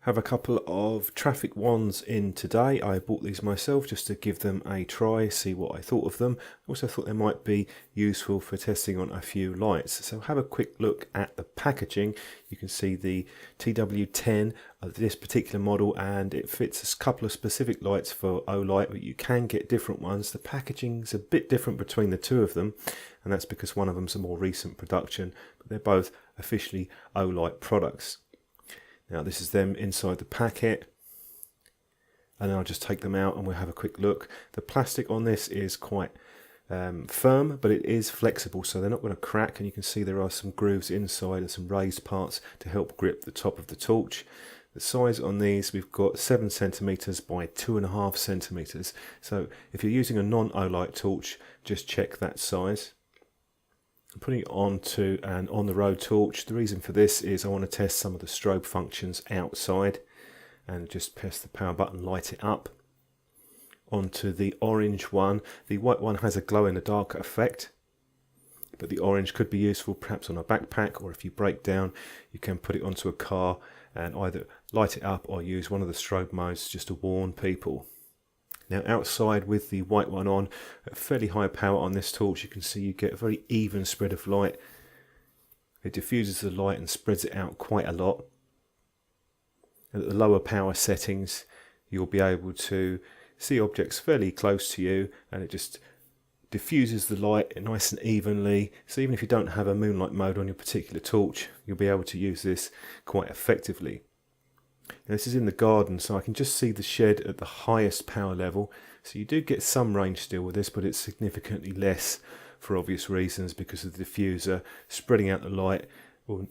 Have a couple of traffic ones in today. I bought these myself just to give them a try, see what I thought of them. Also thought they might be useful for testing on a few lights. So have a quick look at the packaging. You can see the TW10 of this particular model, and it fits a couple of specific lights for Olight, but you can get different ones. The packaging's a bit different between the two of them, and that's because one of them's a more recent production, but they're both officially Olight products. Now this is them inside the packet, and then I'll just take them out and we'll have a quick look. The plastic on this is quite firm, but it is flexible, so they're not going to crack, and you can see there are some grooves inside and some raised parts to help grip the top of the torch. The size on these, we've got 7 centimeters by 2.5 centimeters. So if you're using a non-Olight torch, just check that size. I'm putting it onto an on-the-road torch. The reason for this is I want to test some of the strobe functions outside, and just press the power button, light it up. Onto the orange one. The white one has a glow-in-the-dark effect, but the orange could be useful perhaps on a backpack, or if you break down you can put it onto a car and either light it up or use one of the strobe modes just to warn people. Now outside with the white one on, at fairly high power on this torch, you can see you get a very even spread of light. It diffuses the light and spreads it out quite a lot. At the lower power settings, you'll be able to see objects fairly close to you, and it just diffuses the light nice and evenly. So even if you don't have a moonlight mode on your particular torch, you'll be able to use this quite effectively. Now, this is in the garden, so I can just see the shed at the highest power level. So you do get some range still with this, but it's significantly less for obvious reasons, because of the diffuser spreading out the light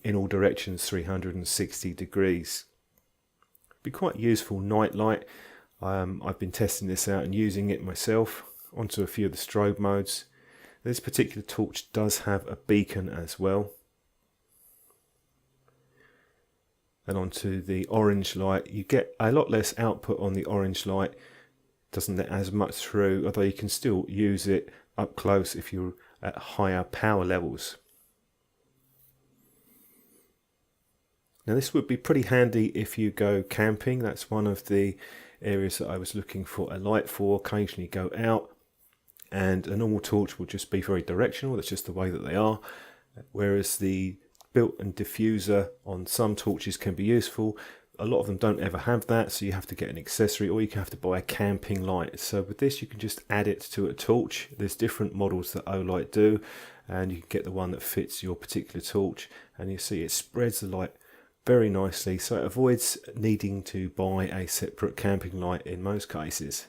in all directions 360 degrees. Be quite useful nightlight. I've been testing this out and using it myself onto a few of the strobe modes. This particular torch does have a beacon as well. And onto the orange light, you get a lot less output on the orange light, doesn't let as much through, although you can still use it up close if you're at higher power levels. Now this would be pretty handy if you go camping. That's one of the areas that I was looking for a light for. Occasionally go out, and a normal torch will just be very directional. That's just the way that they are, whereas the built-in diffuser on some torches can be useful. A lot of them don't ever have that, so you have to get an accessory, or you can have to buy a camping light. So with this you can just add it to a torch. There's different models that Olight do, and you can get the one that fits your particular torch, and you see it spreads the light very nicely, so it avoids needing to buy a separate camping light in most cases.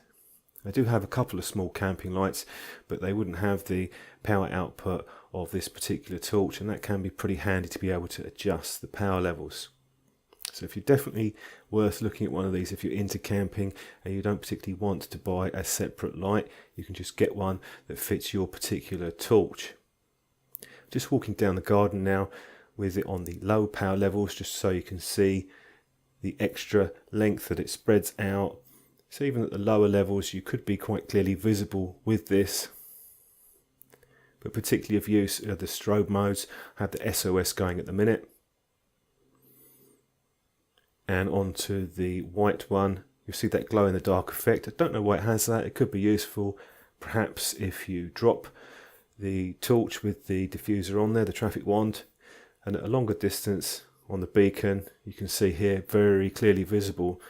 I do have a couple of small camping lights, but they wouldn't have the power output of this particular torch, and that can be pretty handy to be able to adjust the power levels. So if you're definitely worth looking at one of these if you're into camping and you don't particularly want to buy a separate light, you can just get one that fits your particular torch. Just walking down the garden now with it on the low power levels, just so you can see the extra length that it spreads out. So even at the lower levels you could be quite clearly visible with this, but particularly of use are the strobe modes. I have the SOS going at the minute. And onto the white one, you'll see that glow in the dark effect. I don't know why it has that. It could be useful perhaps if you drop the torch with the diffuser on there, the traffic wand, and at a longer distance on the beacon you can see here very clearly visible.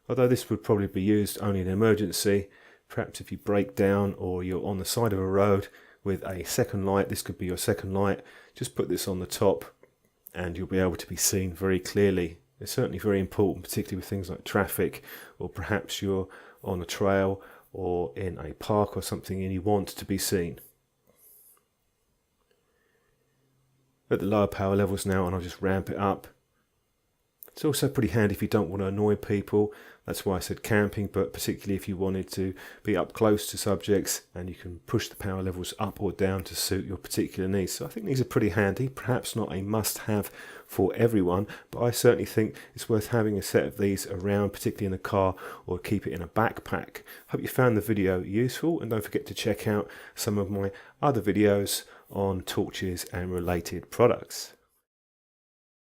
Although this would probably be used only in an emergency, perhaps if you break down or you're on the side of a road with a second light, this could be your second light. Just put this on the top and you'll be able to be seen very clearly. It's certainly very important, particularly with things like traffic, or perhaps you're on a trail or in a park or something and you want to be seen. At the lower power levels now, and I'll just ramp it up. It's also pretty handy if you don't want to annoy people. That's why I said camping, but particularly if you wanted to be up close to subjects, and you can push the power levels up or down to suit your particular needs. So I think these are pretty handy, perhaps not a must-have for everyone, but I certainly think it's worth having a set of these around, particularly in a car, or keep it in a backpack. Hope you found the video useful, and don't forget to check out some of my other videos on torches and related products.